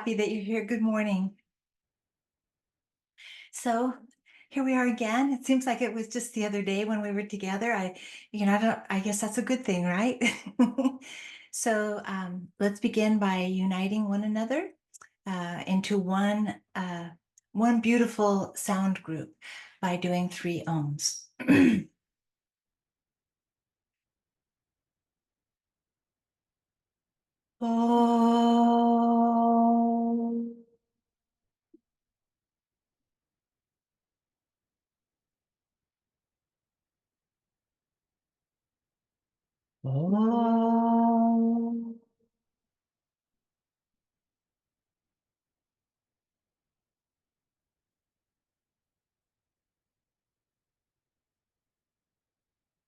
happy that you're here. Good morning. So here we are again. It seems like it was just the other day when we were together. I guess that's a good thing, right? So let's begin by uniting one another into one beautiful sound group by doing 3 ohms. Oh. Oh.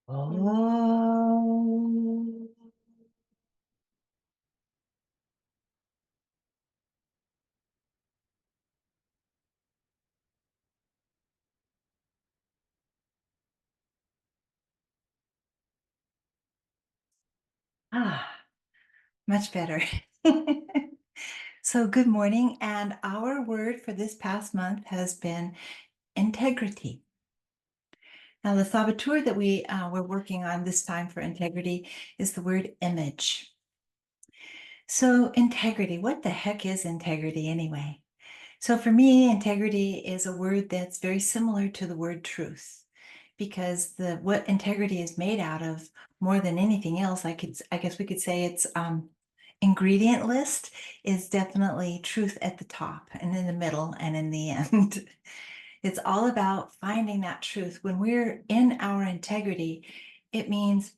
Oh. Ah, much better. So, good morning. And our word for this past month has been integrity. Now, the saboteur that we're working on this time for integrity is the word image. So, integrity, what the heck is integrity anyway? So, for me, integrity is a word that's very similar to the word truth, because what integrity is made out of more than anything else, I guess we could say its ingredient list is definitely truth at the top and in the middle and in the end. It's all about finding that truth. When we're in our integrity, it means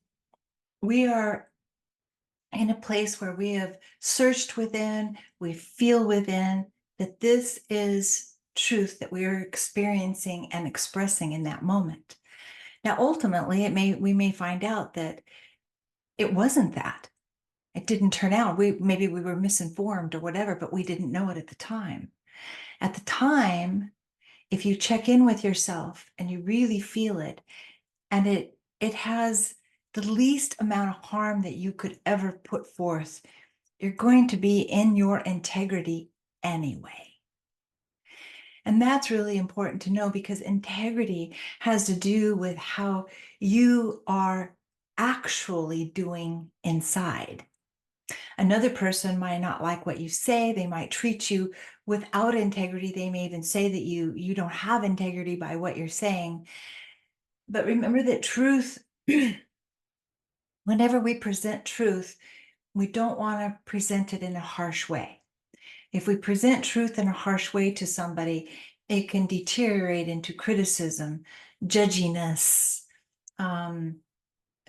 we are in a place where we have searched within, we feel within that this is truth that we are experiencing and expressing in that moment. Now, ultimately, we may find out that it wasn't that. It didn't turn out. Maybe we were misinformed or whatever, but we didn't know it at the time. At the time, if you check in with yourself and you really feel it, and it has the least amount of harm that you could ever put forth, you're going to be in your integrity anyway. And that's really important to know, because integrity has to do with how you are actually doing inside. Another person might not like what you say. They might treat you without integrity. They may even say that you don't have integrity by what you're saying. But remember that truth, whenever we present truth, we don't want to present it in a harsh way. If we present truth in a harsh way to somebody, it can deteriorate into criticism, judginess, um,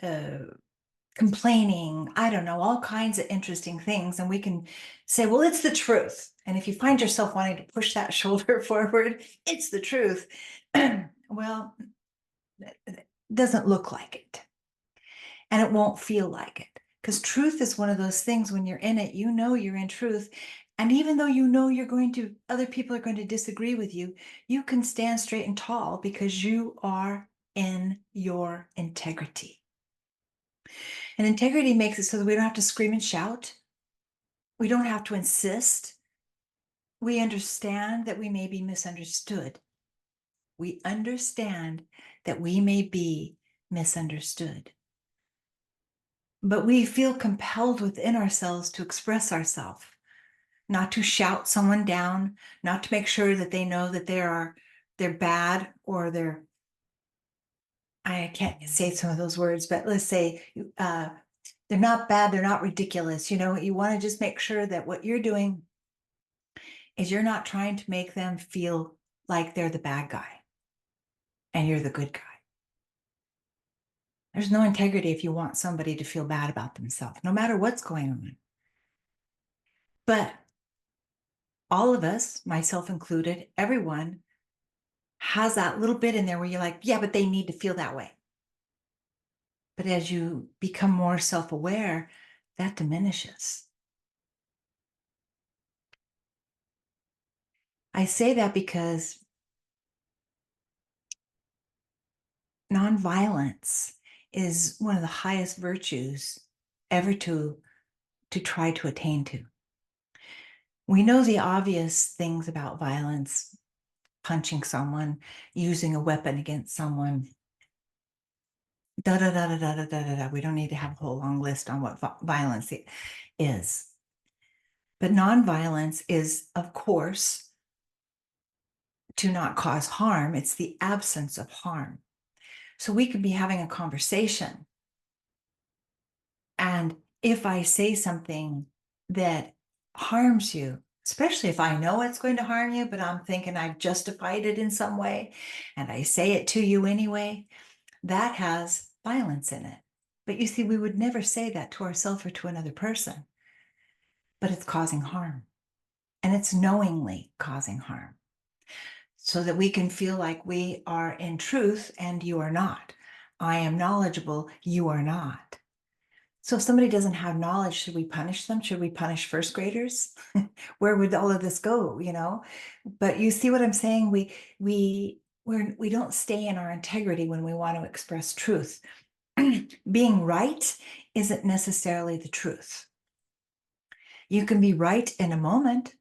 uh, complaining, I don't know, all kinds of interesting things. And we can say, well, it's the truth. And if you find yourself wanting to push that shoulder forward, it's the truth. Well, it doesn't look like it. And it won't feel like it. Because truth is one of those things, when you're in it, you know you're in truth. And even though you know other people are going to disagree with you, you can stand straight and tall because you are in your integrity. And integrity makes it so that we don't have to scream and shout. We don't have to insist. We understand that we may be misunderstood. We understand that we may be misunderstood. But we feel compelled within ourselves to express ourselves, not to shout someone down, not to make sure that they know that they're bad, or I can't say some of those words, but let's say they're not bad, they're not ridiculous. You want to just make sure that what you're doing is you're not trying to make them feel like they're the bad guy and you're the good guy. There's no integrity if you want somebody to feel bad about themselves, no matter what's going on. But all of us, myself included, everyone has that little bit in there where you're like, yeah, but they need to feel that way. But as you become more self-aware, that diminishes. I say that because nonviolence is one of the highest virtues ever to try to attain to. We know the obvious things about violence, punching someone, using a weapon against someone. Da da da da da da da da. We don't need to have a whole long list on what violence is. But nonviolence is, of course, to not cause harm. It's the absence of harm. So we could be having a conversation, and if I say something that harms you, especially if I know it's going to harm you, but I'm thinking I've justified it in some way, and I say it to you anyway, that has violence in it. But you see, we would never say that to ourselves or to another person, but it's causing harm, and it's knowingly causing harm, so that we can feel like we are in truth and you are not. I am knowledgeable, you are not. So if somebody doesn't have knowledge, should we punish them? Should we punish first graders? Where would all of this go, you know? But you see what I'm saying? We don't stay in our integrity when we want to express truth. Being right isn't necessarily the truth. You can be right in a moment,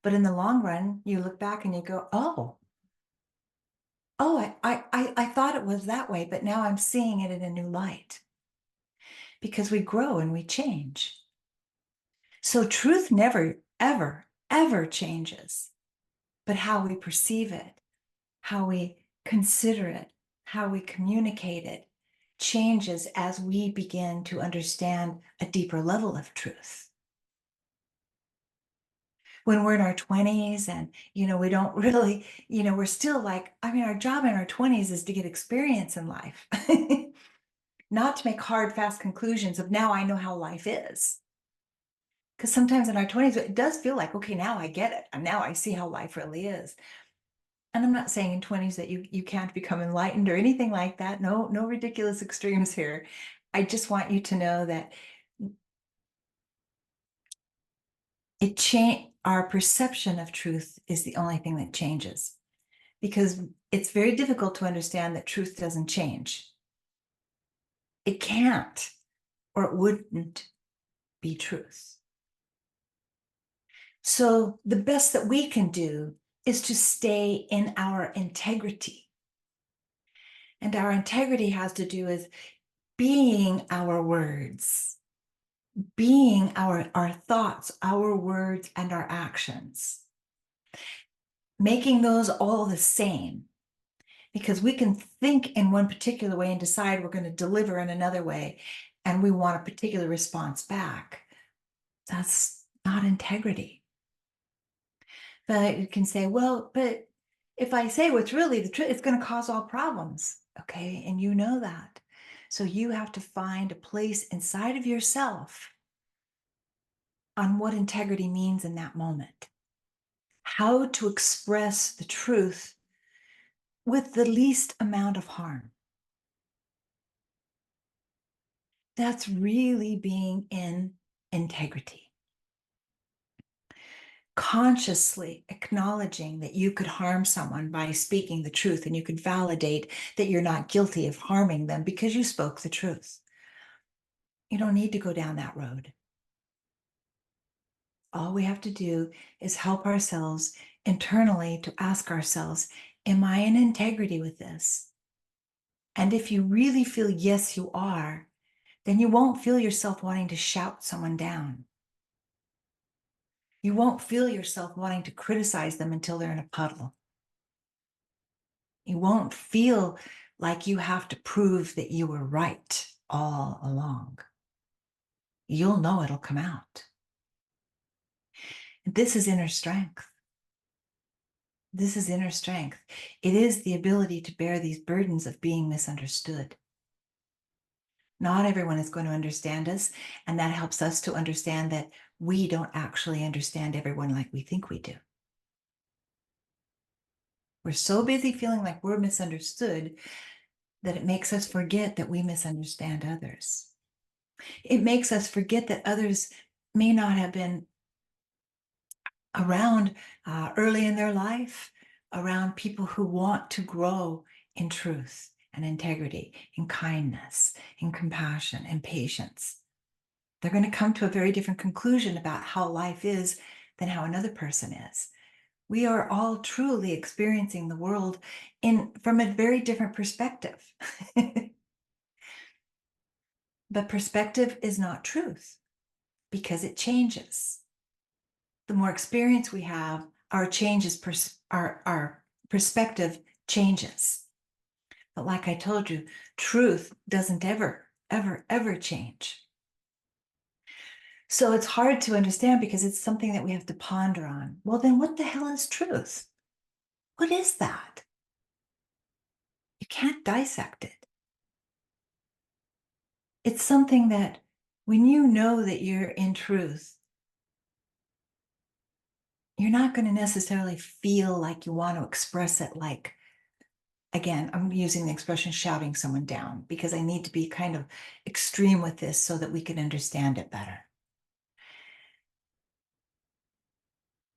but in the long run, you look back and you go, I thought it was that way, but now I'm seeing it in a new light, because we grow and we change. So truth never, ever, ever changes, but how we perceive it, how we consider it, how we communicate it changes as we begin to understand a deeper level of truth. When we're in our 20s and, we don't really, we're still like, our job in our 20s is to get experience in life, not to make hard, fast conclusions of now I know how life is. Because sometimes in our 20s, it does feel like, okay, now I get it. And now I see how life really is. And I'm not saying in 20s that you can't become enlightened or anything like that. No ridiculous extremes here. I just want you to know that our perception of truth is the only thing that changes, because it's very difficult to understand that truth doesn't change. It can't, or it wouldn't be truth. So the best that we can do is to stay in our integrity. And our integrity has to do with being our words, being our thoughts, our words, and our actions, making those all the same. Because we can think in one particular way and decide we're going to deliver in another way, and we want a particular response back. That's not integrity. But you can say, well, but if I say what's really the truth, it's going to cause all problems. Okay. And you know that. So you have to find a place inside of yourself on what integrity means in that moment, how to express the truth with the least amount of harm. That's really being in integrity. Consciously acknowledging that you could harm someone by speaking the truth, and you could validate that you're not guilty of harming them because you spoke the truth. You don't need to go down that road. All we have to do is help ourselves internally to ask ourselves, am I in integrity with this? And if you really feel yes, you are, then you won't feel yourself wanting to shout someone down. You won't feel yourself wanting to criticize them until they're in a puddle. You won't feel like you have to prove that you were right all along. You'll know it'll come out. This is inner strength. This is inner strength. It is the ability to bear these burdens of being misunderstood. Not everyone is going to understand us, and that helps us to understand that we don't actually understand everyone like we think we do. We're so busy feeling like we're misunderstood that it makes us forget that we misunderstand others. It makes us forget that others may not have been around early in their life, around people who want to grow in truth and integrity, in kindness, in compassion, and patience. They're going to come to a very different conclusion about how life is than how another person is. We are all truly experiencing the world from a very different perspective. But perspective is not truth because it changes. The more experience we have, our perspective changes. But like I told you, truth doesn't ever, ever, ever change. So it's hard to understand because it's something that we have to ponder on. Well, then what the hell is truth? What is that? You can't dissect it. It's something that when you know that you're in truth, you're not going to necessarily feel like you want to express it like, again, I'm using the expression shouting someone down because I need to be kind of extreme with this so that we can understand it better.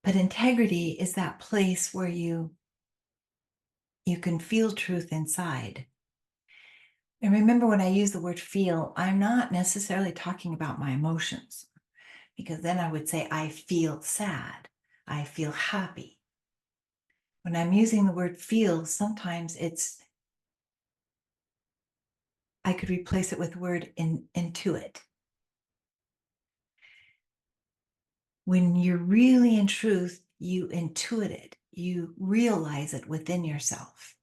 But integrity is that place where you can feel truth inside. And remember, when I use the word feel, I'm not necessarily talking about my emotions, because then I would say I feel sad, I feel happy. When I'm using the word feel, sometimes I could replace it with the word intuit. When you're really in truth, you intuit it, you realize it within yourself.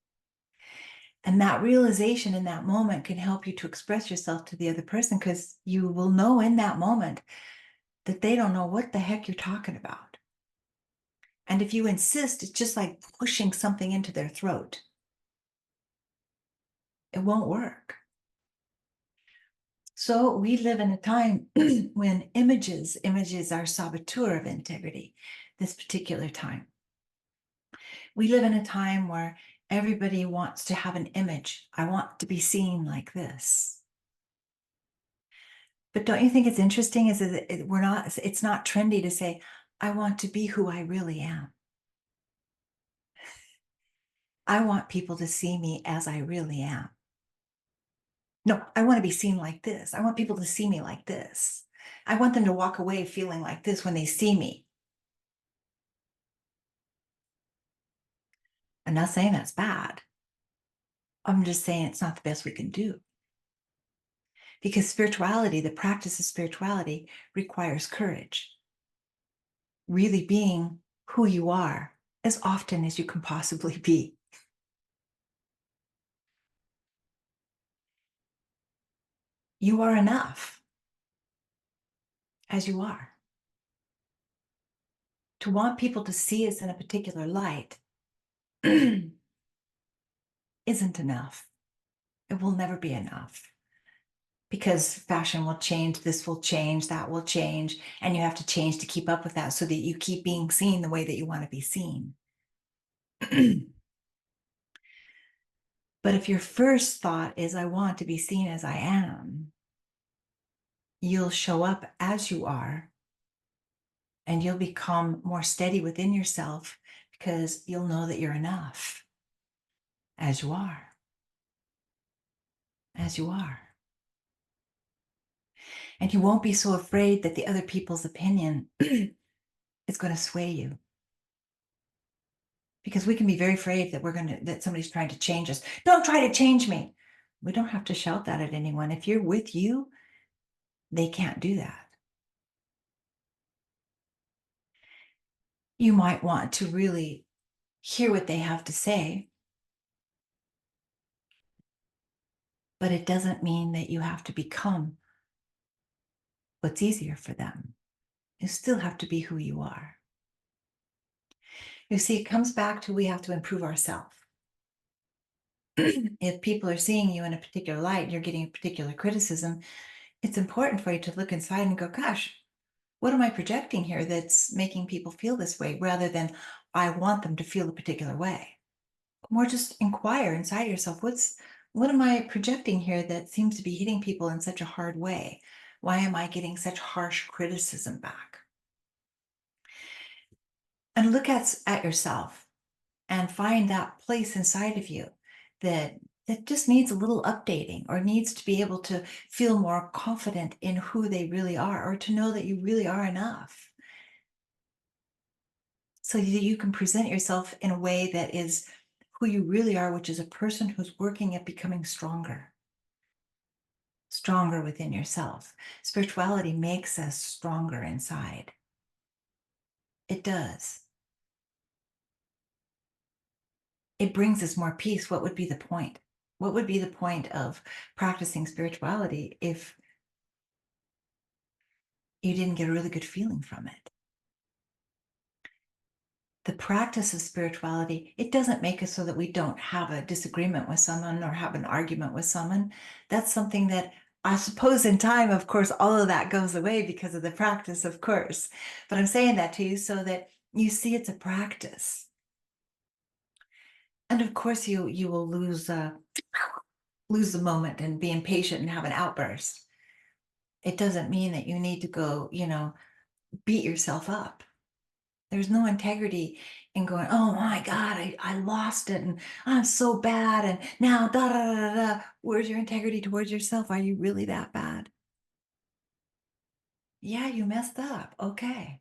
And that realization in that moment can help you to express yourself to the other person, because you will know in that moment that they don't know what the heck you're talking about. And if you insist, it's just like pushing something into their throat. It won't work. So we live in a time when images are saboteur of integrity, this particular time. We live in a time where everybody wants to have an image. I want to be seen like this. But don't you think it's interesting is that it's not trendy to say, I want to be who I really am. I want people to see me as I really am. No, I want to be seen like this. I want people to see me like this. I want them to walk away feeling like this when they see me. I'm not saying that's bad. I'm just saying it's not the best we can do. Because spirituality, the practice of spirituality, requires courage. Really being who you are as often as you can possibly be. You are enough as you are. To want people to see us in a particular light isn't enough. It will never be enough. Because fashion will change, this will change, that will change, and you have to change to keep up with that so that you keep being seen the way that you want to be seen. But if your first thought is, I want to be seen as I am, you'll show up as you are, and you'll become more steady within yourself because you'll know that you're enough as you are. As you are. And you won't be so afraid that the other people's opinion is going to sway you. Because we can be very afraid that somebody's trying to change us. Don't try to change me. We don't have to shout that at anyone. If you're with you, they can't do that. You might want to really hear what they have to say, but it doesn't mean that you have to become what's easier for them. You still have to be who you are. You see, it comes back to we have to improve ourselves. If people are seeing you in a particular light, you're getting a particular criticism, it's important for you to look inside and go, gosh, what am I projecting here that's making people feel this way, rather than I want them to feel a particular way? More just inquire inside yourself, what am I projecting here that seems to be hitting people in such a hard way? Why am I getting such harsh criticism back? And look at yourself and find that place inside of you that just needs a little updating, or needs to be able to feel more confident in who they really are, or to know that you really are enough. so that you can present yourself in a way that is who you really are, which is a person who's working at becoming stronger within yourself. Spirituality makes us stronger inside. It does. It brings us more peace. What would be the point? What would be the point of practicing spirituality if you didn't get a really good feeling from it? The practice of spirituality, it doesn't make us so that we don't have a disagreement with someone or have an argument with someone. That's something that I suppose in time, of course, all of that goes away because of the practice, of course. But I'm saying that to you so that you see it's a practice. And of course, you will lose the moment and be impatient and have an outburst. It doesn't mean that you need to go, beat yourself up. There's no integrity in going, oh my God, I lost it and I'm so bad. And now, da da da da. Where's your integrity towards yourself? Are you really that bad? Yeah, you messed up. Okay.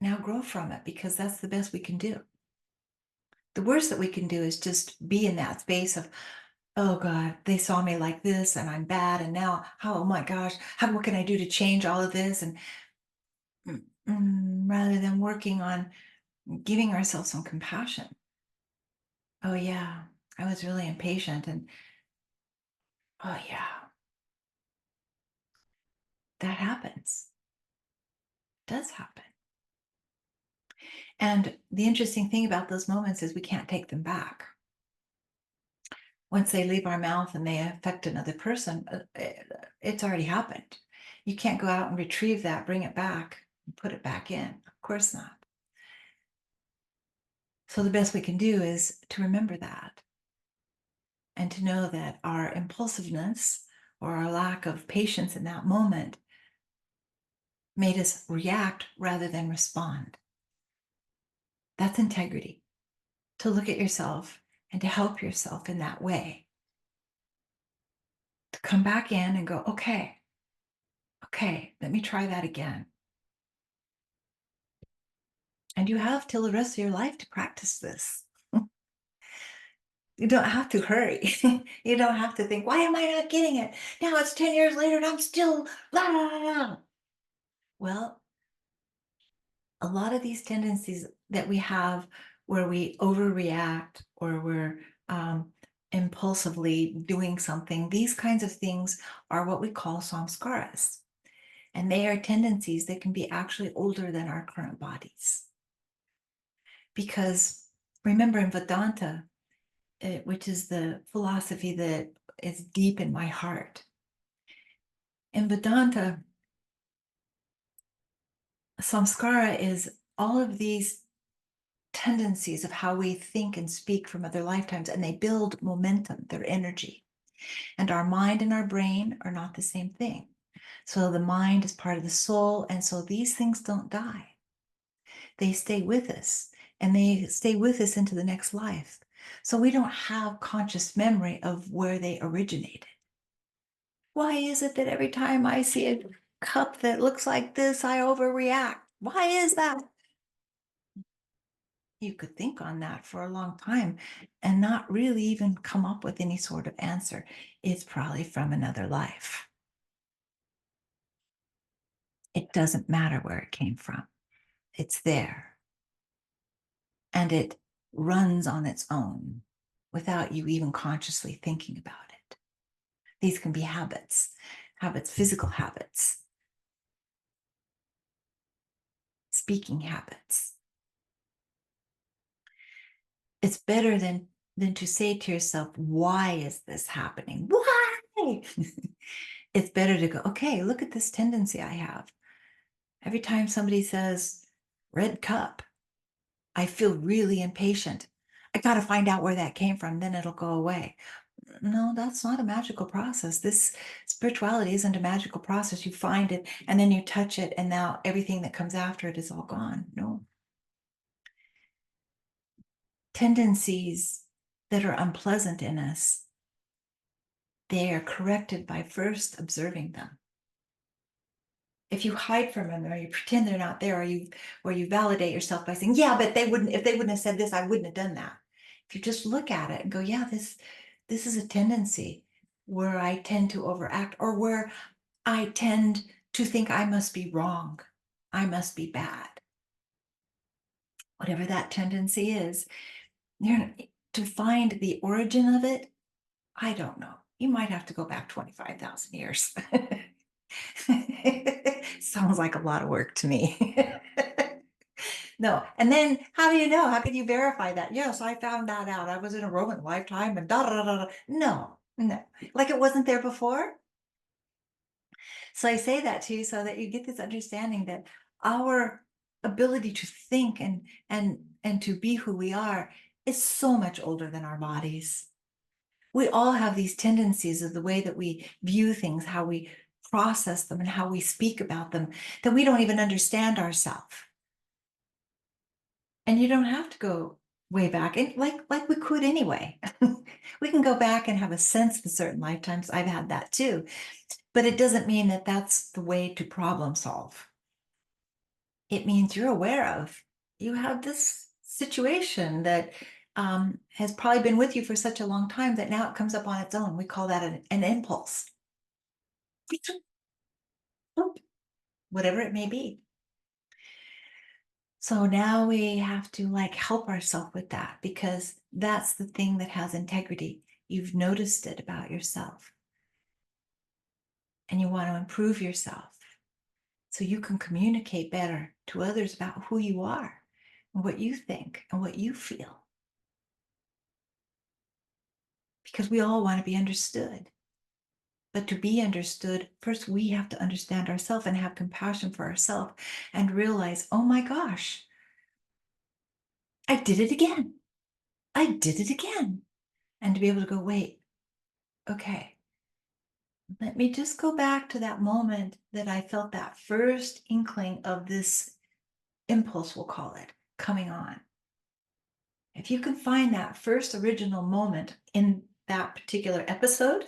Now grow from it because that's the best we can do. The worst that we can do is just be in that space of, oh God, they saw me like this and I'm bad. And now, oh my gosh, what can I do to change all of this? And rather than working on giving ourselves some compassion. Oh yeah, I was really impatient and oh yeah, that happens. It does happen. And the interesting thing about those moments is we can't take them back. Once they leave our mouth and they affect another person, it's already happened. You can't go out and retrieve that, bring it back, and put it back in. Of course not. So the best we can do is to remember that and to know that our impulsiveness or our lack of patience in that moment made us react rather than respond. That's integrity, to look at yourself and to help yourself in that way. To come back in and go, okay, let me try that again. And you have till the rest of your life to practice this. You don't have to hurry. You don't have to think, why am I not getting it? Now it's 10 years later and I'm still blah, blah, blah. Well, a lot of these tendencies that we have where we overreact or we're impulsively doing something, these kinds of things are what we call samskaras. And they are tendencies that can be actually older than our current bodies. Because remember in Vedanta, which is the philosophy that is deep in my heart, in Vedanta, samskara is all of these tendencies of how we think and speak from other lifetimes, and they build momentum, their energy. And our mind and our brain are not the same thing. So the mind is part of the soul, and so these things don't die. They stay with us, and they stay with us into the next life. So we don't have conscious memory of where they originated. Why is it that every time I see a cup that looks like this, I overreact? Why is that? You could think on that for a long time and not really even come up with any sort of answer. It's probably from another life. It doesn't matter where it came from. It's there. And it runs on its own without you even consciously thinking about it. These can be habits, physical habits, speaking habits. It's better than to say to yourself, why is this happening? Why? It's better to go, okay, look at this tendency I have. Every time somebody says red cup, I feel really impatient. I got to find out where that came from, then it'll go away. No, that's not a magical process. This spirituality isn't a magical process. You find it and then you touch it, and now everything that comes after it is all gone. No. Tendencies that are unpleasant in us, they are corrected by first observing them. If you hide from them or you pretend they're not there, or you validate yourself by saying, yeah, but they wouldn't, if they wouldn't have said this, I wouldn't have done that. If you just look at it and go, yeah, this is a tendency where I tend to overact, or where I tend to think I must be wrong. I must be bad. Whatever that tendency is, you're, to find the origin of it, I don't know. You might have to go back 25,000 years. Sounds like a lot of work to me. No. And then how do you know? How can you verify that? Yes, I found that out. I was in a Roman lifetime and da da da da. No, no. Like it wasn't there before. So I say that to you so that you get this understanding that our ability to think and to be who we are is so much older than our bodies. We all have these tendencies of the way that we view things, how we process them, and how we speak about them, that we don't even understand ourselves. And you don't have to go way back, and like we could anyway. We can go back and have a sense of certain lifetimes. I've had that too, but it doesn't mean that that's the way to problem solve. It means you're aware of, you have this situation that has probably been with you for such a long time that now it comes up on its own. We call that an impulse, whatever it may be. So now we have to like help ourselves with that, because that's the thing that has integrity. You've noticed it about yourself and you want to improve yourself so you can communicate better to others about who you are and what you think and what you feel. Because we all want to be understood. But to be understood, first we have to understand ourselves and have compassion for ourselves and realize, oh my gosh, I did it again. I did it again. And to be able to go, wait, okay, let me just go back to that moment that I felt that first inkling of this impulse, we'll call it, coming on. If you can find that first original moment in that particular episode,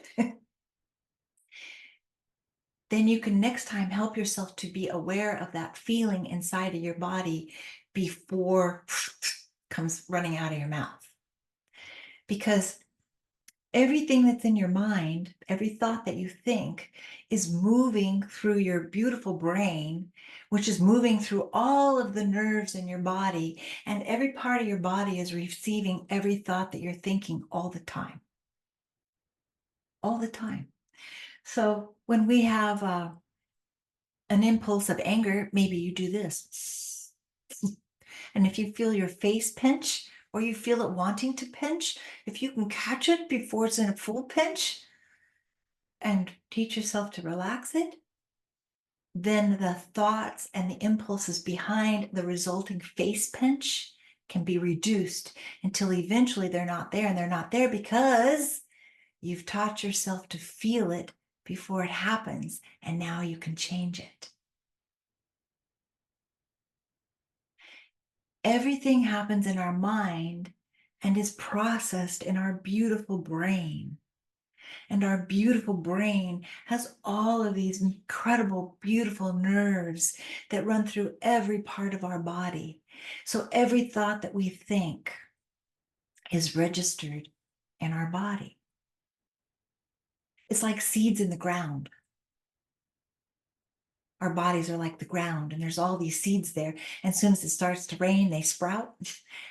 then you can next time help yourself to be aware of that feeling inside of your body before comes running out of your mouth. Because everything that's in your mind, every thought that you think, is moving through your beautiful brain, which is moving through all of the nerves in your body, and every part of your body is receiving every thought that you're thinking all the time. All the time. So when we have an impulse of anger, maybe you do this. And if you feel your face pinch, or you feel it wanting to pinch, if you can catch it before it's in a full pinch and teach yourself to relax it, then the thoughts and the impulses behind the resulting face pinch can be reduced until eventually they're not there. And they're not there because you've taught yourself to feel it before it happens, and now you can change it. Everything happens in our mind and is processed in our beautiful brain. And our beautiful brain has all of these incredible, beautiful nerves that run through every part of our body. So every thought that we think is registered in our body. It's like seeds in the ground. Our bodies are like the ground, and there's all these seeds there. And as soon as it starts to rain, they sprout.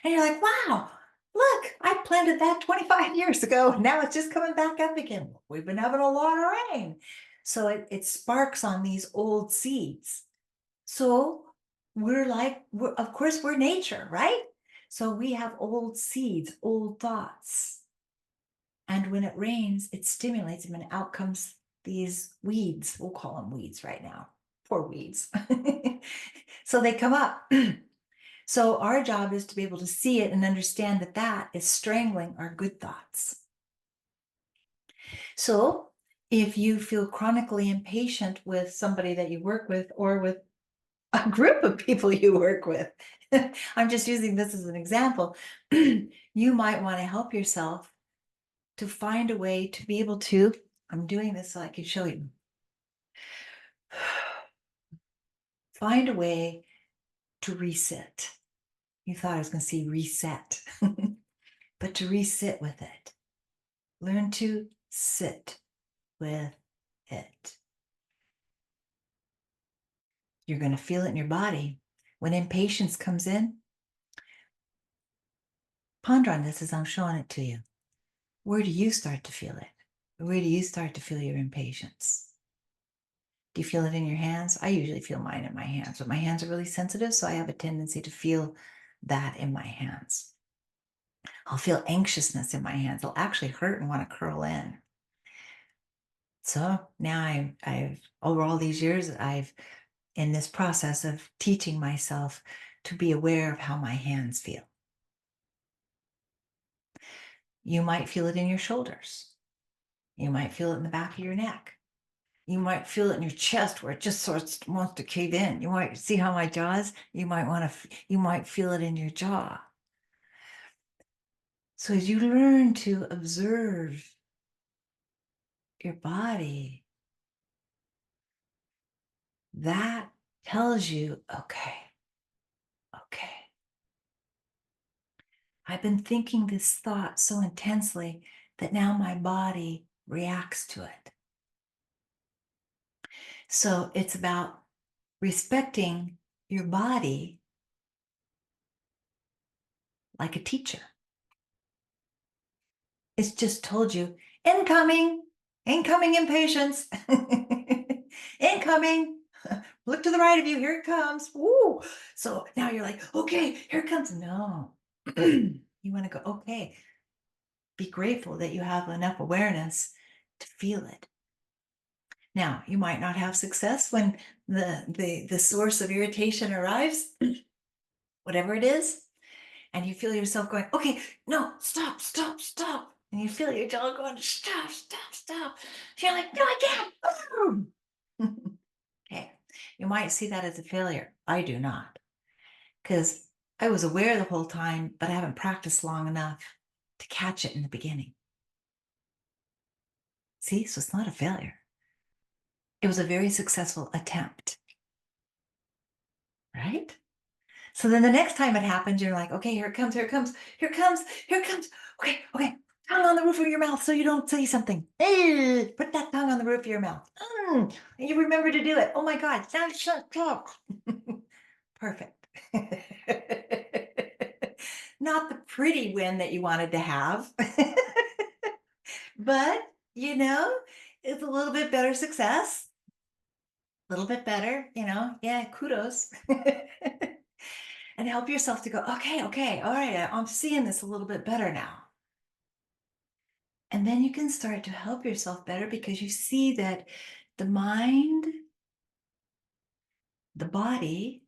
And you're like, wow, look, I planted that 25 years ago. Now it's just coming back up again. We've been having a lot of rain. So it sparks on these old seeds. So we're like, of course, we're nature, right? So we have old seeds, old thoughts. And when it rains, it stimulates them, and out comes these weeds. We'll call them weeds right now. Poor weeds. So they come up. So our job is to be able to see it and understand that that is strangling our good thoughts. So if you feel chronically impatient with somebody that you work with, or with a group of people you work with, I'm just using this as an example, you might want to help yourself to find a way to be able to, I'm doing this so I can show you. find a way to reset. You thought I was going to say reset, but to resit with it. Learn to sit with it. You're going to feel it in your body. When impatience comes in, ponder on this as I'm showing it to you. Where do you start to feel it? Where do you start to feel your impatience? Do you feel it in your hands? I usually feel mine in my hands, but my hands are really sensitive, so I have a tendency to feel that in my hands. I'll feel anxiousness in my hands. They'll actually hurt and want to curl in. So now I've over all these years, I've in this process of teaching myself to be aware of how my hands feel. You might feel it in your shoulders. You might feel it in the back of your neck. You might feel it in your chest where it just sort of wants to cave in. You might see how my jaw is. You might feel it in your jaw. So as you learn to observe your body, that tells you, okay, I've been thinking this thought so intensely that now my body reacts to it. So it's about respecting your body like a teacher. It's just told you, incoming, incoming impatience, incoming. Look to the right of you, here it comes. Woo. So now you're like, okay, here it comes. No, you want to go, okay, be grateful that you have enough awareness to feel it. Now, you might not have success when the source of irritation arrives, whatever it is, and you feel yourself going, okay, no, stop, stop, stop. And you feel your jaw going, stop, stop, stop. You're like, no, I can't. Okay, you might see that as a failure. I do not, because I was aware the whole time, but I haven't practiced long enough to catch it in the beginning. See, so it's not a failure. It was a very successful attempt, right? So then the next time it happens, you're like, okay, here it comes, here it comes, here it comes, here it comes. Okay, okay, tongue on the roof of your mouth so you don't say something. Put that tongue on the roof of your mouth. And you remember to do it. Oh my God, now shut up. Perfect. Not the pretty win that you wanted to have, but it's a little bit better success, a little bit better, yeah, kudos. And help yourself to go, okay, okay, all right, I'm seeing this a little bit better now. And then you can start to help yourself better because you see that the mind, the body,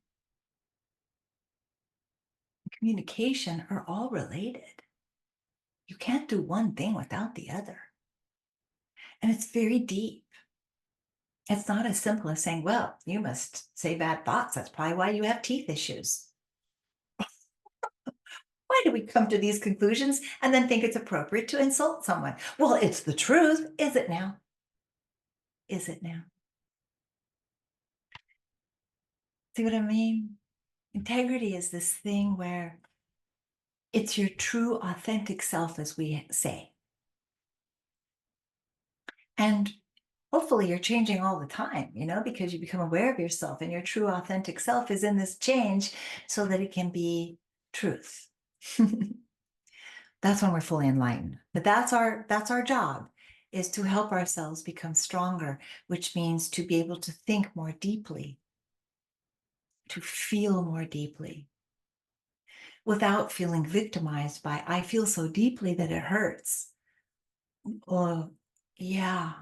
communication are all related. You can't do one thing without the other. And it's very deep. It's not as simple as saying, well, you must say bad thoughts. That's probably why you have teeth issues. Why do we come to these conclusions and then think it's appropriate to insult someone? Well, it's the truth. Is it now? Is it now? See what I mean? Integrity is this thing where it's your true, authentic self, as we say. And hopefully you're changing all the time, because you become aware of yourself and your true, authentic self is in this change so that it can be truth. That's when we're fully enlightened. But that's our job, is to help ourselves become stronger, which means to be able to think more deeply, to feel more deeply, without feeling victimized by, I feel so deeply that it hurts. Oh, yeah.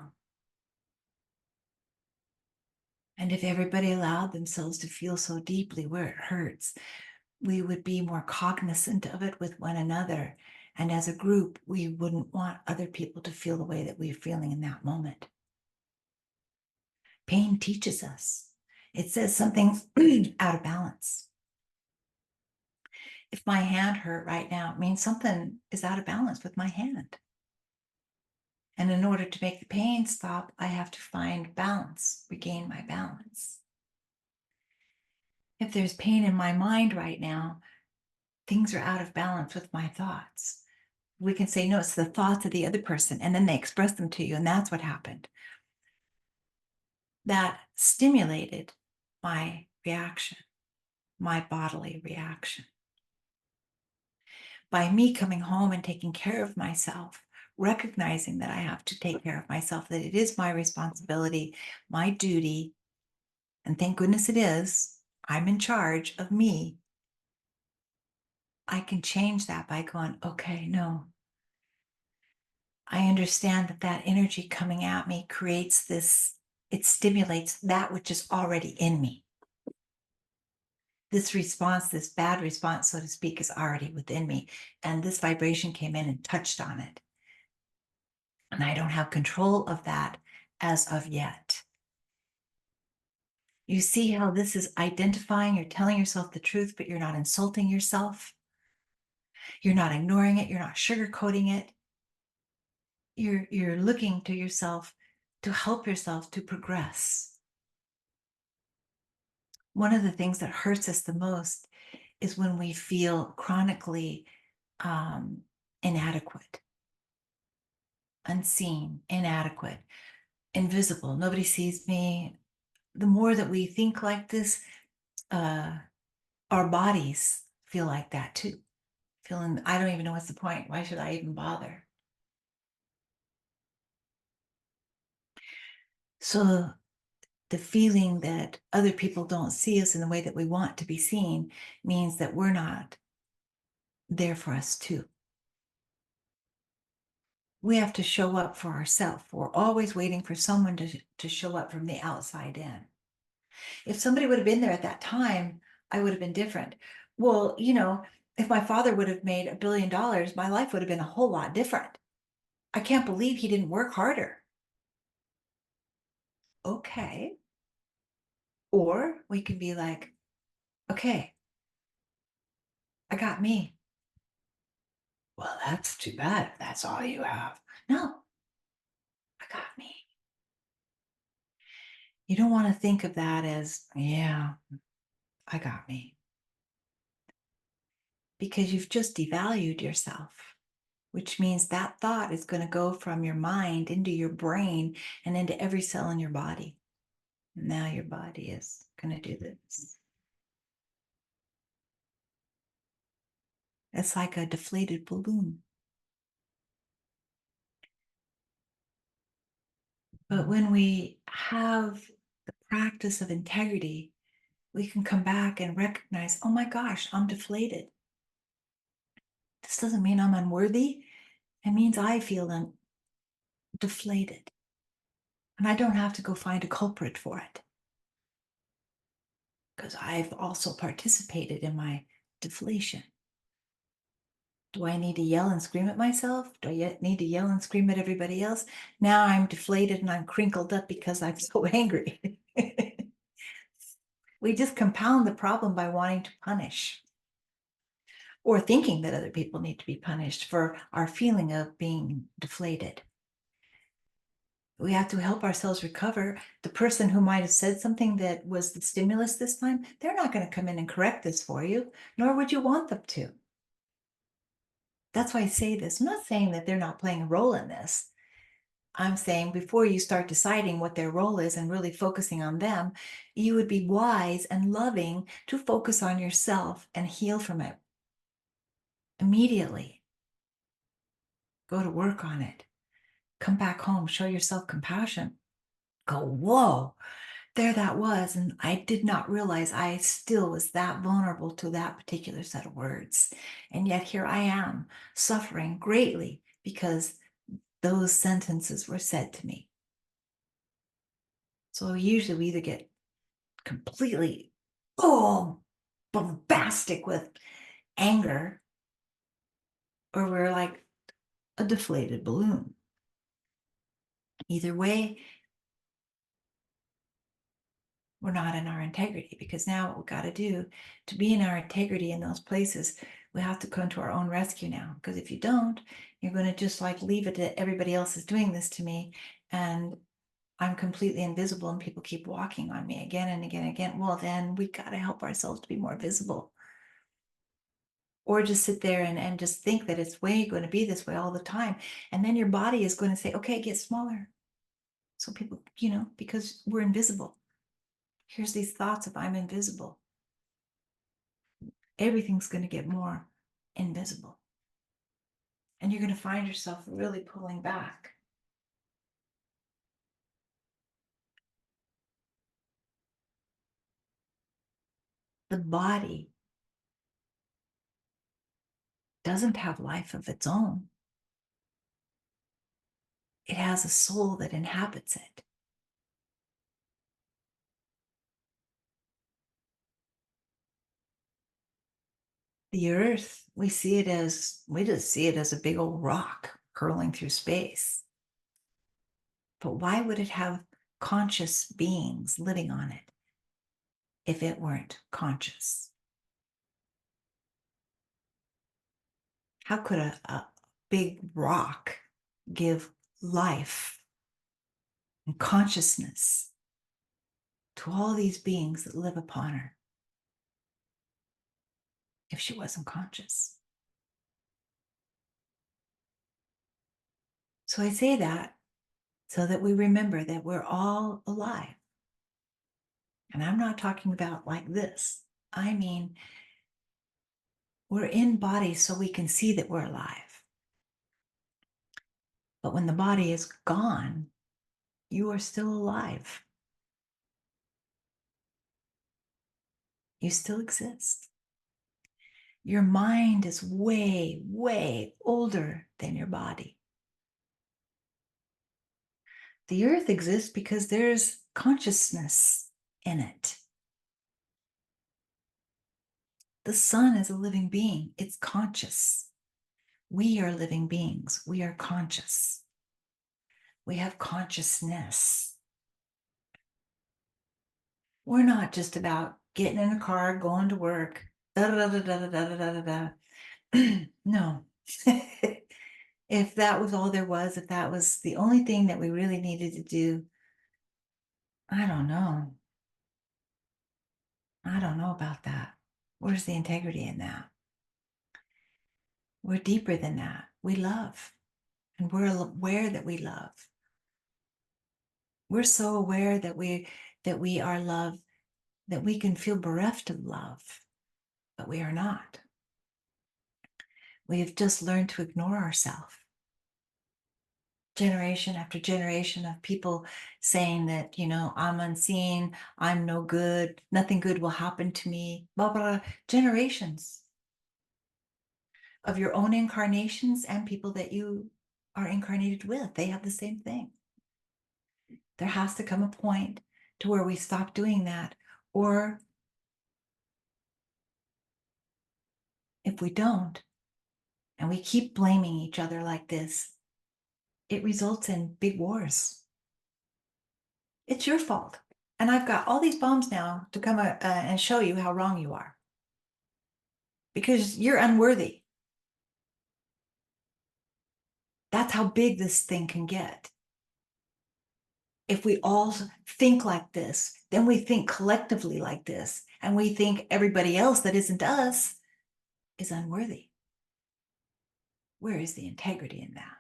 And if everybody allowed themselves to feel so deeply where it hurts, we would be more cognizant of it with one another. And as a group, we wouldn't want other people to feel the way that we're feeling in that moment. Pain teaches us. It says something's out of balance. If my hand hurt right now, it means something is out of balance with my hand. And in order to make the pain stop, I have to find balance, regain my balance. If there's pain in my mind right now, things are out of balance with my thoughts. We can say, no, it's the thoughts of the other person, and then they express them to you, and that's what happened. That stimulated my reaction, my bodily reaction. By me coming home and taking care of myself, recognizing that I have to take care of myself, that it is my responsibility, my duty, and thank goodness it is, I'm in charge of me. I can change that by going, okay, no. I understand that that energy coming at me creates this, it stimulates that which is already in me. This response, this bad response, so to speak, is already within me. And this vibration came in and touched on it. And I don't have control of that as of yet. You see how this is identifying, you're telling yourself the truth, but you're not insulting yourself. You're not ignoring it. You're not sugarcoating it. You're looking to yourself to help yourself to progress. One of the things that hurts us the most is when we feel chronically inadequate, unseen, inadequate, invisible. Nobody sees me. The more that we think like this, our bodies feel like that too. Feeling, I don't even know what's the point. Why should I even bother? So the feeling that other people don't see us in the way that we want to be seen means that we're not there for us too. We have to show up for ourselves. We're always waiting for someone to show up from the outside in. If somebody would have been there at that time, I would have been different. Well, if my father would have made $1 billion, my life would have been a whole lot different. I can't believe he didn't work harder. Okay. Or we can be like, okay, I got me. Well, that's too bad if that's all you have. No, I got me. You don't want to think of that as, yeah, I got me. Because you've just devalued yourself, which means that thought is going to go from your mind into your brain and into every cell in your body. Now your body is going to do this. It's like a deflated balloon. But when we have the practice of integrity, we can come back and recognize, oh my gosh, I'm deflated. This doesn't mean I'm unworthy. It means I feel deflated. And I don't have to go find a culprit for it, because I've also participated in my deflation. Do I need to yell and scream at myself? Do I need to yell and scream at everybody else? Now I'm deflated and I'm crinkled up because I'm so angry. We just compound the problem by wanting to punish, or thinking that other people need to be punished for our feeling of being deflated. We have to help ourselves recover. The person who might have said something that was the stimulus this time, they're not going to come in and correct this for you, nor would you want them to. That's why I say this. I'm not saying that they're not playing a role in this. I'm saying before you start deciding what their role is and really focusing on them, you would be wise and loving to focus on yourself and heal from it immediately. Go to work on it. Come back home, show yourself compassion. Go, whoa, there that was. And I did not realize I still was that vulnerable to that particular set of words. And yet here I am, suffering greatly because those sentences were said to me. So usually we either get completely, bombastic with anger, or we're like a deflated balloon. Either way, we're not in our integrity, because now what we've got to do to be in our integrity in those places, we have to come to our own rescue now. Because if you don't, you're going to just like leave it that everybody else is doing this to me, and I'm completely invisible and people keep walking on me again and again and again, well, then we got to help ourselves to be more visible. Or just sit there and just think that it's way going to be this way all the time. And then your body is going to say, okay, get smaller. So people, because we're invisible. Here's these thoughts of I'm invisible. Everything's going to get more invisible. And you're going to find yourself really pulling back. The body doesn't have life of its own. It has a soul that inhabits it. The earth, we just see it as a big old rock hurling through space. But why would it have conscious beings living on it if it weren't conscious? How could a big rock give life and consciousness to all these beings that live upon her if she wasn't conscious? So I say that so that we remember that we're all alive. And I'm not talking about like this. I mean, we're in bodies so we can see that we're alive. But when the body is gone, you are still alive. You still exist. Your mind is way, way older than your body. The earth exists because there's consciousness in it. The sun is a living being. It's conscious. We are living beings. We are conscious. We have consciousness. We're not just about getting in a car, going to work, da da da da da da da da da. No. If that was all there was, if that was the only thing that we really needed to do, I don't know. I don't know about that. Where's the integrity in that? We're deeper than that. We love, and we're aware that we love. We're so aware that we are love, that we can feel bereft of love, but we are not. We have just learned to ignore ourselves. Generation after generation of people saying that, I'm unseen, I'm no good, nothing good will happen to me, blah, blah, blah. Generations of your own incarnations and people that you are incarnated with, they have the same thing. There has to come a point to where we stop doing that. Or if we don't, and we keep blaming each other like this, it results in big wars. It's your fault. And I've got all these bombs now to come and show you how wrong you are. Because you're unworthy. That's how big this thing can get. If we all think like this, then we think collectively like this, and we think everybody else that isn't us is unworthy. Where is the integrity in that?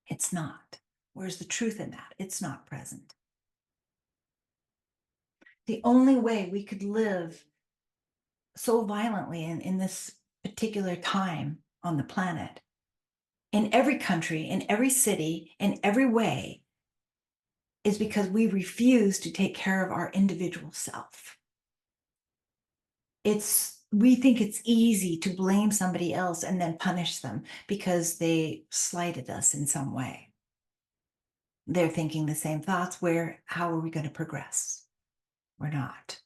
It's not. Where's the truth in that? It's not present. The only way we could live so violently in this particular time on the planet, in every country, in every city, in every way, is because we refuse to take care of our individual self. We think it's easy to blame somebody else and then punish them because they slighted us in some way. They're thinking the same thoughts. How are we going to progress? We're not.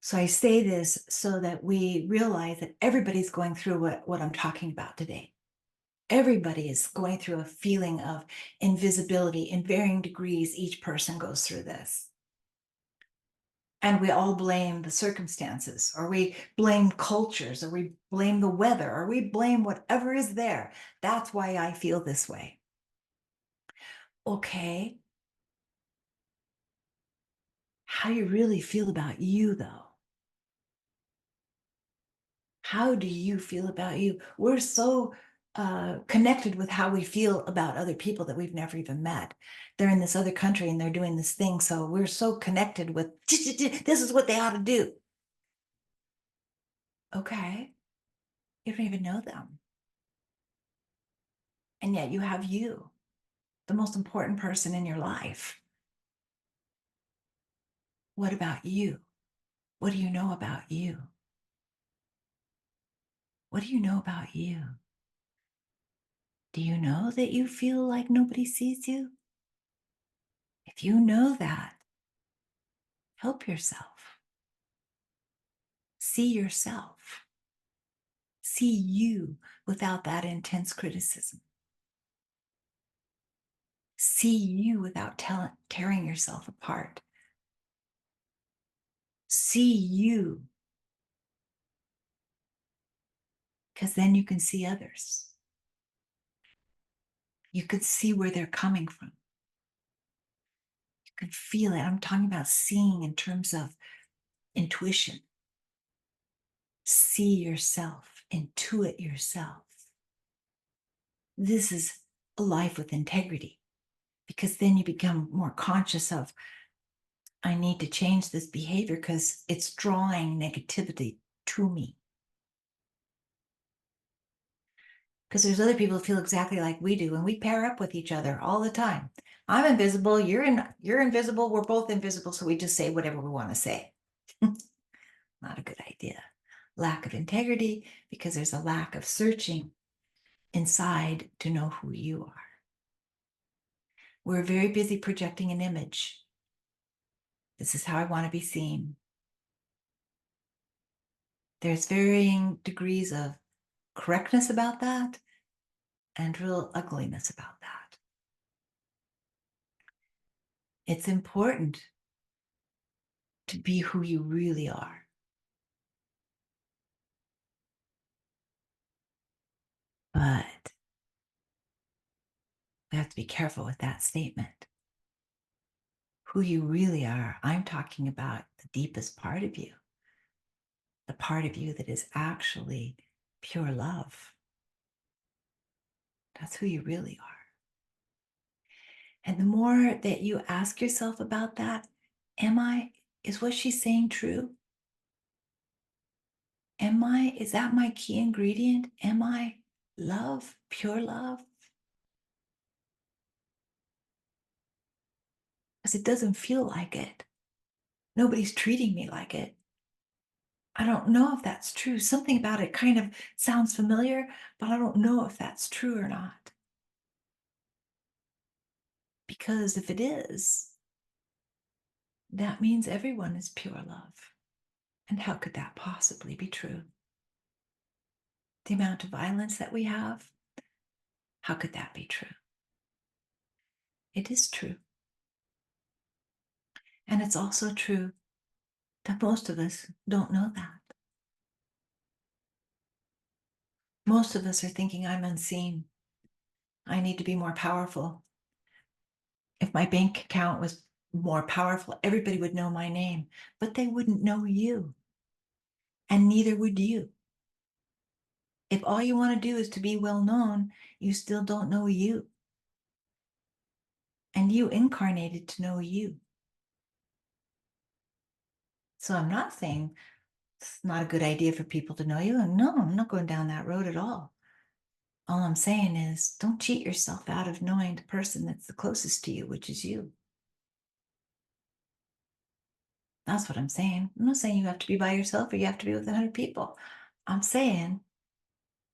So I say this so that we realize that everybody's going through what I'm talking about today. Everybody is going through a feeling of invisibility in varying degrees. Each person goes through this. And we all blame the circumstances, or we blame cultures, or we blame the weather, or we blame whatever is there. That's why I feel this way. Okay. How you really feel about you, though. How do you feel about you? We're so connected with how we feel about other people that we've never even met. They're in this other country and they're doing this thing. So we're so connected with this is what they ought to do. Okay. You don't even know them. And yet you have you, the most important person in your life. What about you? What do you know about you? What do you know about you? Do you know that you feel like nobody sees you? If you know that, help yourself. See yourself. See you without that intense criticism. See you without tearing yourself apart. See you, because then you can see others. You can see where they're coming from. You can feel it. I'm talking about seeing in terms of intuition. See yourself, intuit yourself. This is a life with integrity, because then you become more conscious of, I need to change this behavior because it's drawing negativity to me. Because there's other people who feel exactly like we do, and we pair up with each other all the time. I'm invisible, you're invisible, we're both invisible, so we just say whatever we want to say. Not a good idea. Lack of integrity, because there's a lack of searching inside to know who you are. We're very busy projecting an image. This is how I want to be seen. There's varying degrees of correctness about that and real ugliness about that. It's important to be who you really are. But we have to be careful with that statement. Who you really are, I'm talking about the deepest part of you, the part of you that is actually pure love. That's who you really are. And the more that you ask yourself about that, is what she's saying true? Is that my key ingredient? Am I love, pure love? Because it doesn't feel like it. Nobody's treating me like it. I don't know if that's true. Something about it kind of sounds familiar, but I don't know if that's true or not. Because if it is, that means everyone is pure love. And how could that possibly be true? The amount of violence that we have, how could that be true? It is true. And it's also true that most of us don't know that. Most of us are thinking, I'm unseen. I need to be more powerful. If my bank account was more powerful, everybody would know my name, but they wouldn't know you. And neither would you. If all you want to do is to be well known, you still don't know you. And you incarnated to know you. So I'm not saying it's not a good idea for people to know you. And no, I'm not going down that road at all. All I'm saying is don't cheat yourself out of knowing the person that's the closest to you, which is you. That's what I'm saying. I'm not saying you have to be by yourself or you have to be with 100 people. I'm saying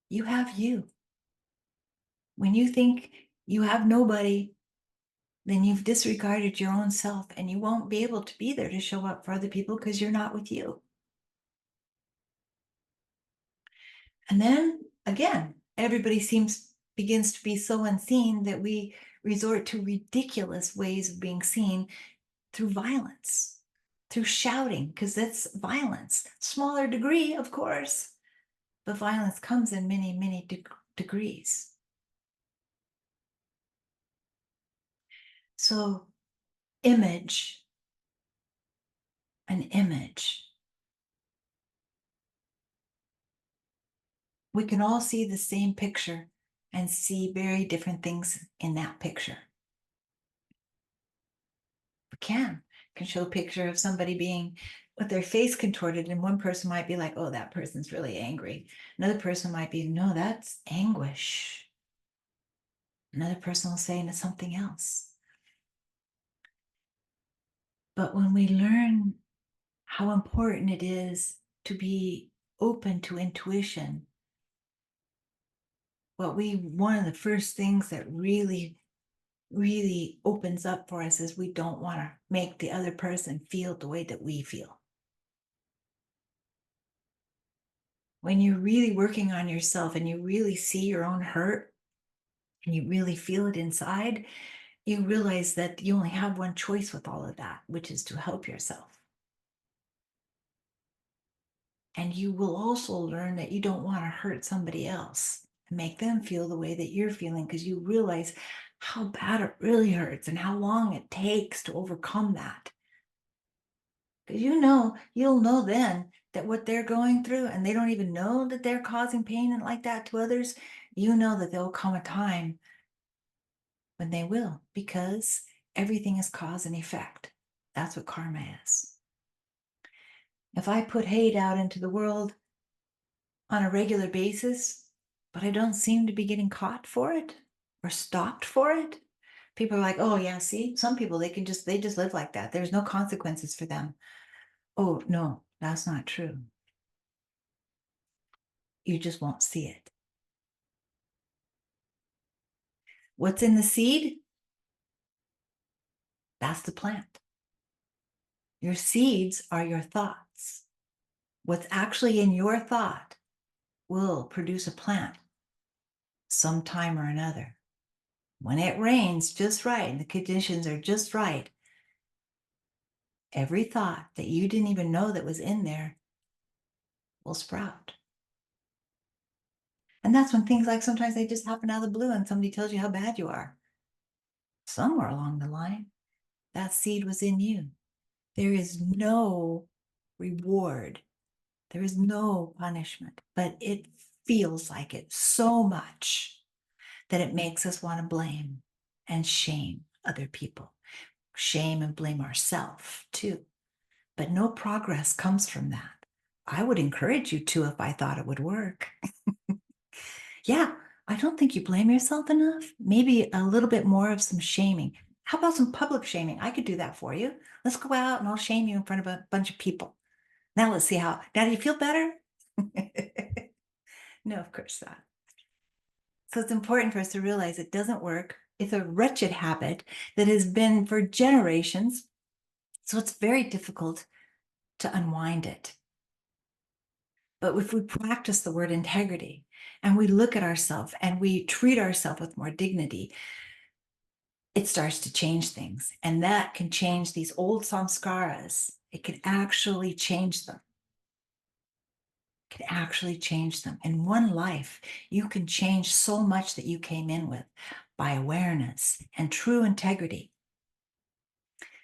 you have you. When you think you have nobody, then you've disregarded your own self and you won't be able to be there to show up for other people because you're not with you. And then again, everybody begins to be so unseen that we resort to ridiculous ways of being seen through violence, through shouting, because that's violence. Smaller degree, of course, but violence comes in many, many degrees. So, image, an image. We can all see the same picture and see very different things in that picture. We can show a picture of somebody being with their face contorted, and one person might be like, oh, that person's really angry. Another person might be, no, that's anguish. Another person will say it's something else. But when we learn how important it is to be open to intuition, one of the first things that really opens up for us is we don't want to make the other person feel the way that we feel. When you're really working on yourself and you really see your own hurt and you really feel it inside, you realize that you only have one choice with all of that, which is to help yourself. And you will also learn that you don't want to hurt somebody else and make them feel the way that you're feeling, because you realize how bad it really hurts and how long it takes to overcome that. Because you'll know then that what they're going through, and they don't even know that they're causing pain and like that to others, you know that there'll come a time when they will, because everything is cause and effect. That's what karma is. If I put hate out into the world on a regular basis, but I don't seem to be getting caught for it or stopped for it, people are like, oh yeah, see, some people, they just live like that. There's no consequences for them. Oh no, that's not true. You just won't see it. What's in the seed? That's the plant. Your seeds are your thoughts. What's actually in your thought will produce a plant sometime or another. When it rains just right and the conditions are just right, every thought that you didn't even know that was in there will sprout. And that's when things like sometimes they just happen out of the blue and somebody tells you how bad you are. Somewhere along the line, that seed was in you. There is no reward. There is no punishment, but it feels like it so much that it makes us want to blame and shame other people, shame and blame ourselves too. But no progress comes from that. I would encourage you to if I thought it would work. Yeah, I don't think you blame yourself enough. Maybe a little bit more of some shaming. How about some public shaming? I could do that for you. Let's go out and I'll shame you in front of a bunch of people. Now let's see how. Now do you feel better? No, of course not. So it's important for us to realize it doesn't work. It's a wretched habit that has been for generations. So it's very difficult to unwind it. But if we practice the word integrity and we look at ourselves and we treat ourselves with more dignity, it starts to change things. And that can change these old samskaras. It can actually change them. Can actually change them. In one life, you can change so much that you came in with by awareness and true integrity.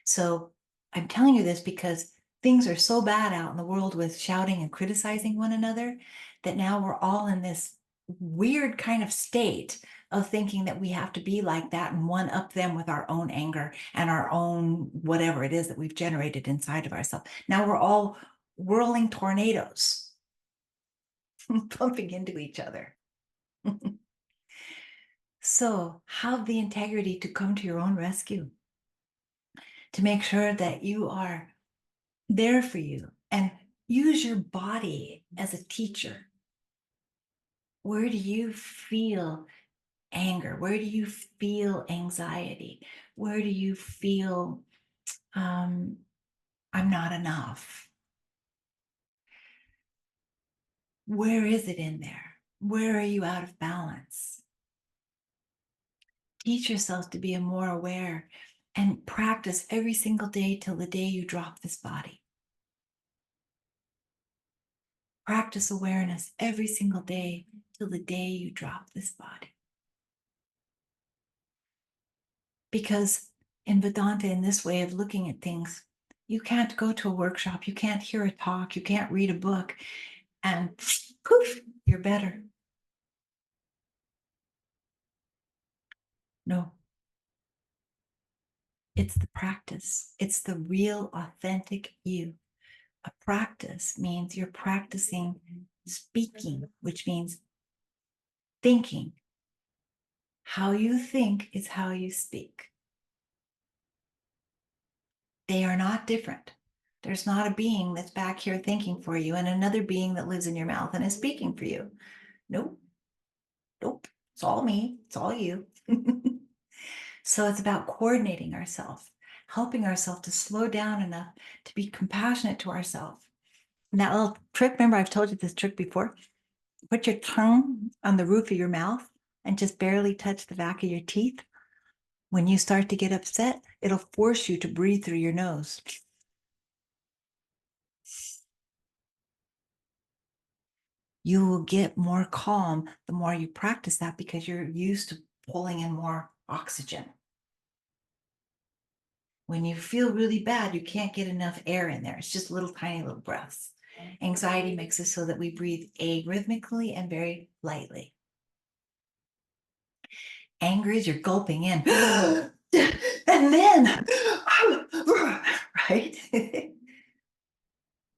So I'm telling you this because things are so bad out in the world with shouting and criticizing one another that now we're all in this weird kind of state of thinking that we have to be like that and one up them with our own anger and our own whatever it is that we've generated inside of ourselves. Now we're all whirling tornadoes bumping into each other. So have the integrity to come to your own rescue, to make sure that you are there for you, and use your body as a teacher. Where do you feel anger? Where do you feel anxiety? Where do you feel I'm not enough? Where is it in there? Where are you out of balance? Teach yourself to be more aware and practice every single day till the day you drop this body. Practice awareness every single day till the day you drop this body. Because in Vedanta, in this way of looking at things, you can't go to a workshop, you can't hear a talk, you can't read a book, and poof, you're better. No, it's the practice. It's the real, authentic you. A practice means you're practicing speaking, which means thinking. How you think is how you speak. They are not different. There's not a being that's back here thinking for you and another being that lives in your mouth and is speaking for you. Nope. Nope. It's all me. It's all you. So it's about coordinating ourselves, helping ourselves to slow down enough to be compassionate to ourselves. And that little trick, remember I've told you this trick before. Put your tongue on the roof of your mouth and just barely touch the back of your teeth. When you start to get upset, it'll force you to breathe through your nose. You will get more calm the more you practice that because you're used to pulling in more oxygen. When you feel really bad, you can't get enough air in there. It's just little tiny little breaths. Anxiety makes it so that we breathe arrhythmically and very lightly. Anger is you're gulping in. And then, right?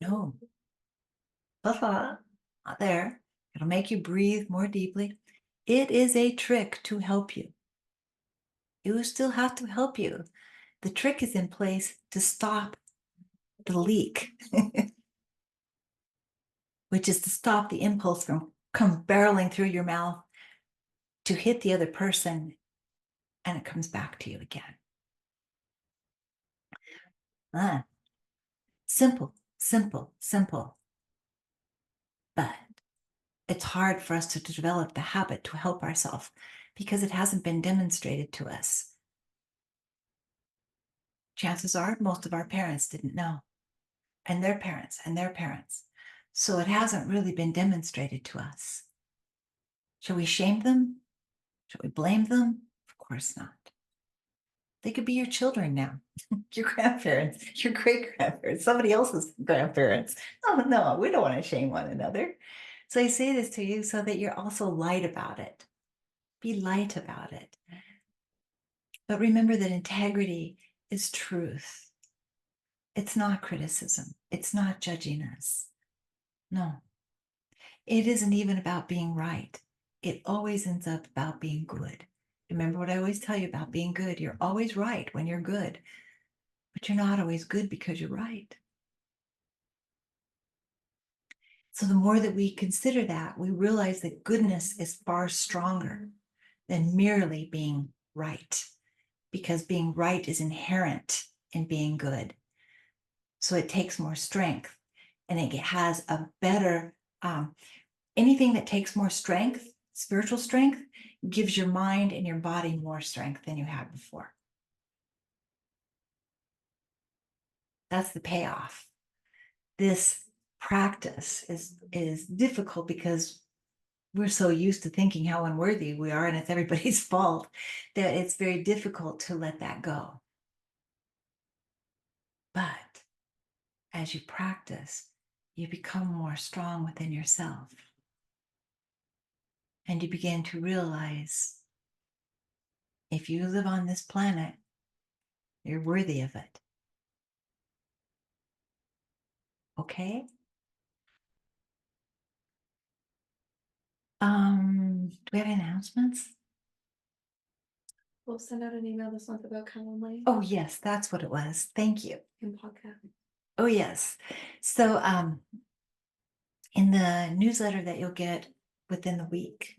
No, not there. It'll make you breathe more deeply. It is a trick to help you. It will still have to help you. The trick is in place to stop the leak, which is to stop the impulse from come barreling through your mouth to hit the other person, and it comes back to you again. Simple, simple, simple. But it's hard for us to develop the habit to help ourselves because it hasn't been demonstrated to us. Chances are most of our parents didn't know, and their parents and their parents. So it hasn't really been demonstrated to us. Shall we shame them? Shall we blame them? Of course not. They could be your children now, your grandparents, your great grandparents, somebody else's grandparents. Oh, no, we don't want to shame one another. So I say this to you so that you're also light about it. Be light about it. But remember that integrity is truth. It's not criticism. It's not judging us. No, it isn't even about being right. It always ends up about being good. Remember what I always tell you about being good. You're always right when you're good, but you're not always good because you're right. So the more that we consider that, we realize that goodness is far stronger than merely being right, because being right is inherent in being good. So it takes more strength, and it has a better, anything that takes more strength, spiritual strength, gives your mind and your body more strength than you had before. That's the payoff. This practice is difficult because we're so used to thinking how unworthy we are and it's everybody's fault that it's very difficult to let that go. But as you practice, you become more strong within yourself. And you begin to realize if you live on this planet, you're worthy of it. Okay? Do we have any announcements? We'll send out an email this month about Calendly Oh, yes, that's what it was. Thank you. and podcast. Oh, yes. So in the newsletter that you'll get within the week,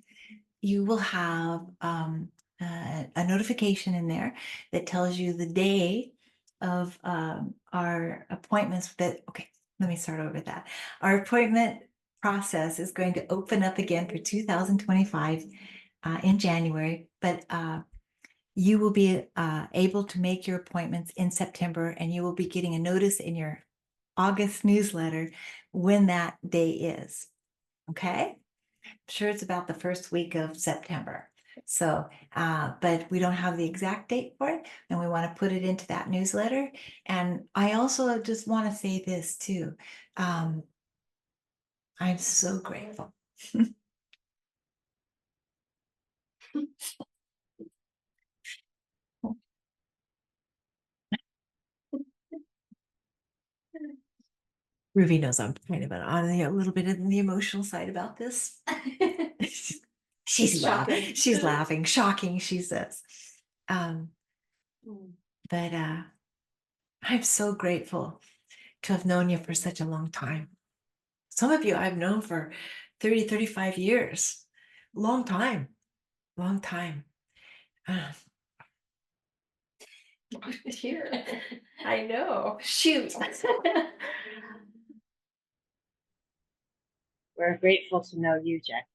you will have a notification in there that tells you the day of our appointments okay, let me start over that. Our appointment process is going to open up again for 2025 in January, but you will be able to make your appointments in September, and you will be getting a notice in your August newsletter when that day is. Okay? I'm sure it's about the first week of September. So, but we don't have the exact date for it, and we want to put it into that newsletter. And I also just want to say this too. Um, I'm so grateful. Ruby knows I'm kind of on a little bit of the emotional side about this. She's Shocking. she's laughing. Shocking, she says. Um, but I'm so grateful to have known you for such a long time. Some of you I've known for 30, 35 years. Long time. Long time. Uh, Here. I know. Shoot. We're grateful to know you, Jack.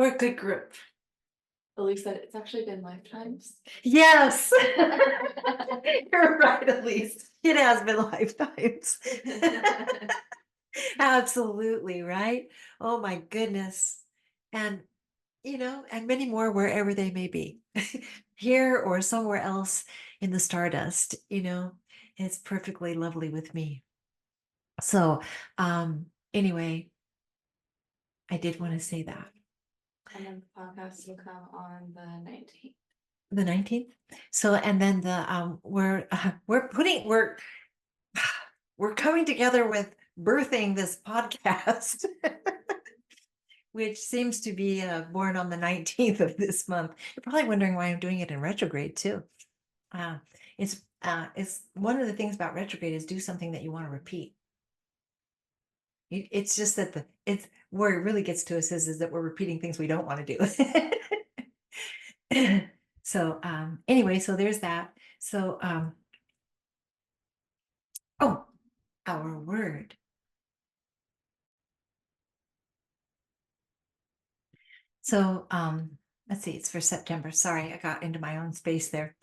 we're a good group. Elise said it's actually been lifetimes. Yes. You're right, Elise. It has been lifetimes. Absolutely, right? Oh my goodness. And, and many more wherever they may be, here or somewhere else in the stardust, it's perfectly lovely with me. So, anyway, I did want to say that. And then the podcast will come on the 19th. The 19th. So, and then we're we're coming together with birthing this podcast, which seems to be born on the 19th of this month. You're probably wondering why I'm doing it in retrograde too. Uh, it's one of the things about retrograde is do something that you want to repeat. It's just that it's where it really gets to us is that we're repeating things we don't want to do. So anyway, so there's that. So oh, our word. So let's see, it's for September. Sorry, I got into my own space there.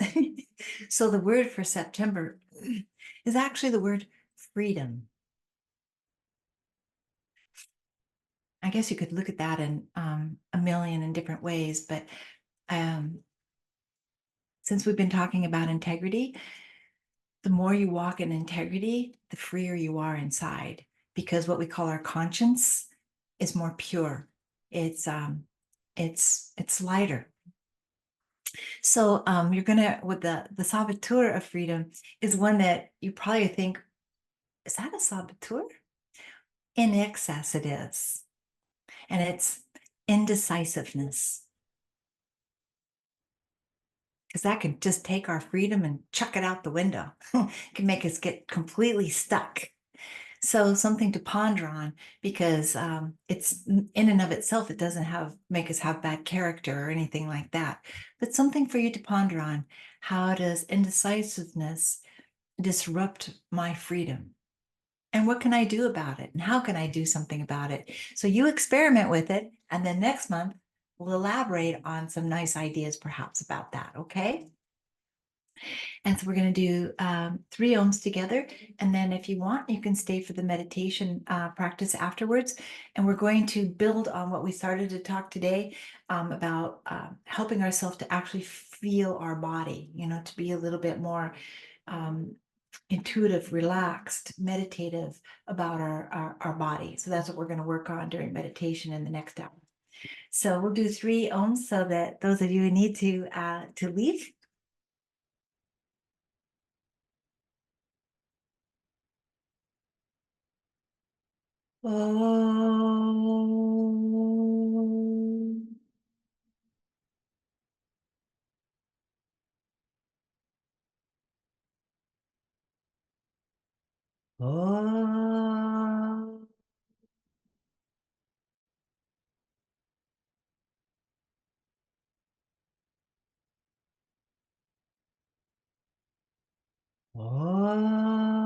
So the word for September is actually the word freedom. I guess you could look at that in a million and different ways, but since we've been talking about integrity, the more you walk in integrity, the freer you are inside, because what we call our conscience is more pure. It's lighter. So you're gonna with the saboteur of freedom is one that you probably think, is that a saboteur? In excess, it is, and it's indecisiveness. Because that can just take our freedom and chuck it out the window. It can make us get completely stuck. So something to ponder on, because it's in and of itself, it doesn't make us have bad character or anything like that, but something for you to ponder on. How does indecisiveness disrupt my freedom? And what can I do about it? And how can I do something about it? So you experiment with it, and then next month we'll elaborate on some nice ideas perhaps about that, okay? And so we're going to do 3 ohms together. And then if you want, you can stay for the meditation practice afterwards. And we're going to build on what we started to talk today about helping ourselves to actually feel our body, to be a little bit more intuitive, relaxed, meditative about our body. So that's what we're going to work on during meditation in the next hour. So we'll do 3 ohms so that those of you who need to leave. Om. Om. Om.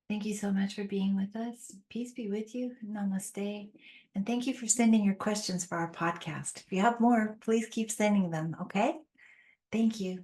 Thank you so much for being with us. Peace be with you. Namaste. And thank you for sending your questions for our podcast. If you have more, please keep sending them. Okay. Thank you.